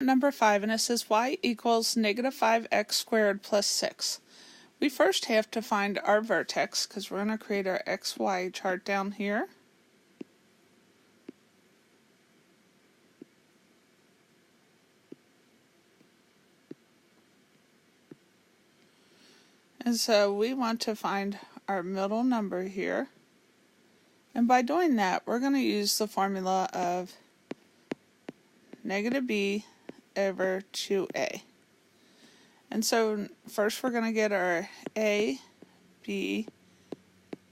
Number 5, and it says y equals negative 5x squared plus 6. We first have to find our vertex because we're going to create our xy chart down here. And so we want to find our middle number here. And by doing that, we're going to use the formula of negative b over 2a. And so first we're going to get our a, b,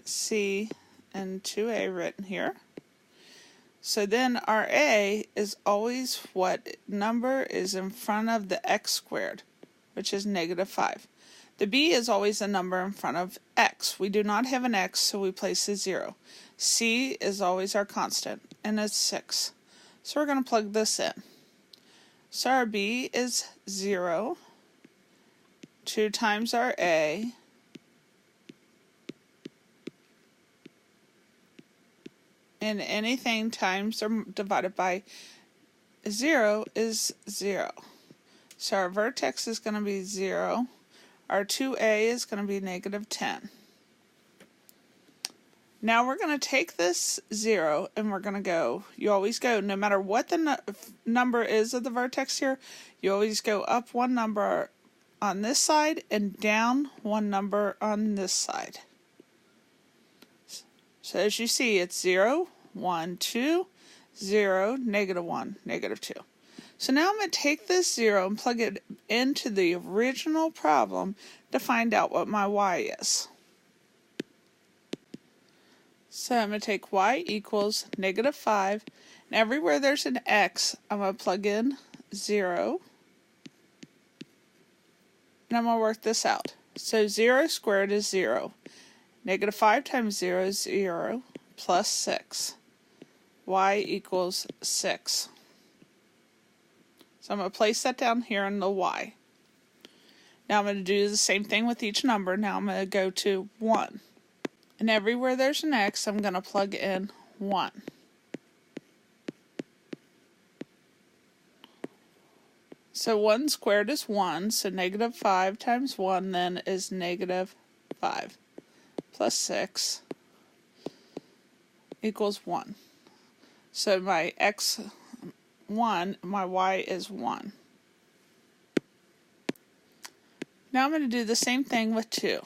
c, and 2a written here. So then our a is always what number is in front of the x squared, which is negative 5. The b is always a number in front of x. We do not have an x, so we place a 0. C is always our constant, and it's 6. So we're going to plug this in. So our b is 0, 2 times our a, and anything times or divided by 0 is 0. So our vertex is going to be 0. Our 2a is going to be negative 10. Now we're going to take this 0 and we're going to go, you always go, no matter what the number is of the vertex here, you always go up one number on this side and down one number on this side. So as you see, it's 0, 1, 2, 0, negative 1, negative 2. So now I'm going to take this 0 and plug it into the original problem to find out what my y is. So I'm going to take y equals negative 5, and everywhere there's an x, I'm going to plug in 0, and I'm going to work this out. So 0 squared is 0. Negative 5 times 0 is 0, plus 6. Y equals 6. So I'm going to place that down here in the y. Now I'm going to do the same thing with each number. Now I'm going to go to 1. And everywhere there's an x, I'm going to plug in 1. So 1 squared is 1, so negative 5 times 1 then is negative 5. Plus 6 equals 1. So my x1, my y is 1. Now I'm going to do the same thing with 2.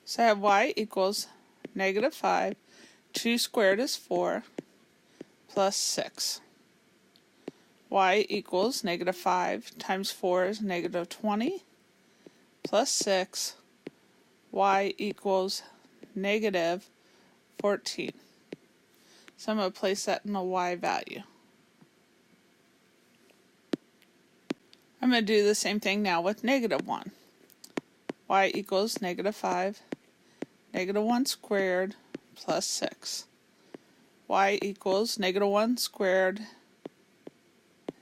So I have y equals negative 5, 2 squared is 4, plus 6. Y equals negative 5 times 4 is negative 20, plus 6. Y equals negative 14. So I'm going to place that in the y value. I'm going to do the same thing now with negative 1. Y equals negative 5, negative 1 squared, plus 6. Y equals negative 1 squared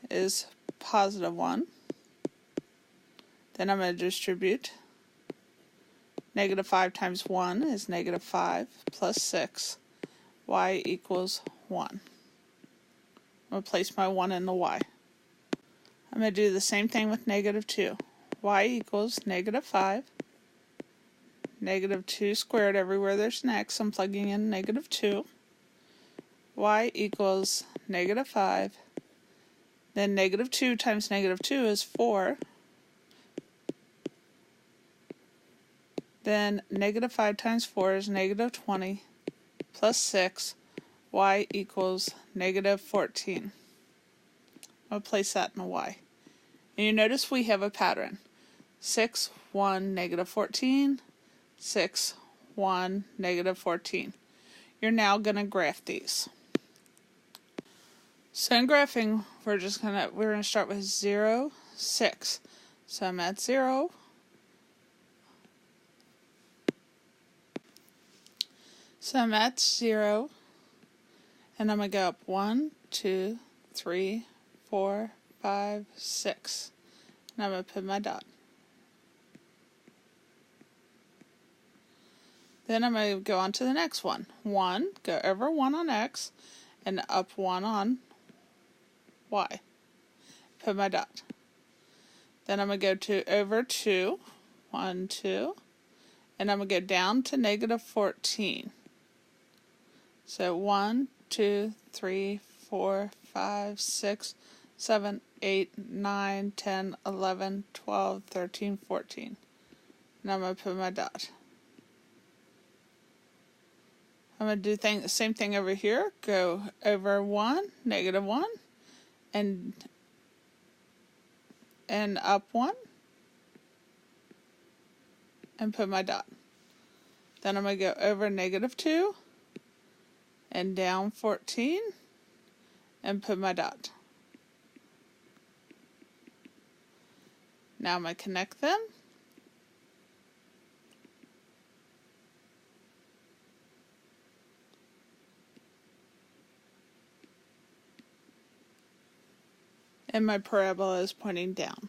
is positive 1. Then I'm going to distribute. Negative 5 times 1 is negative 5, plus 6. Y equals 1. I'm going to place my 1 in the y. I'm going to do the same thing with negative 2. Y equals negative 5. Negative 2 squared, everywhere there's an x, I'm plugging in negative 2. Y equals negative 5. Then negative 2 times negative 2 is 4. Then negative 5 times 4 is negative 20, plus 6. Y equals negative 14. I'll place that in a y. And you notice we have a pattern. 6, 1, negative 14, 6, 1, negative 14. You're now going to graph these. So in graphing, we're going to start with 0, 6. So I'm at 0. So I'm at 0, and I'm going to go up 1, 2, 3, 4, 5, 6. And I'm going to put my dot. Then I'm going to go on to the next one. 1, go over 1 on x, and up 1 on y. Put my dot. Then I'm going to go to over 2, 1, 2, and I'm going to go down to negative 14. So 1, 2, 3, 4, 5, 6, 7, 8, 9, 10, 11, 12, 13, 14. And I'm going to put my dot. I'm going to do the same thing over here. Go over 1, negative 1, and up 1, and put my dot. Then I'm going to go over negative 2, and down 14, and put my dot. Now I'm going to connect them. And my parabola is pointing down.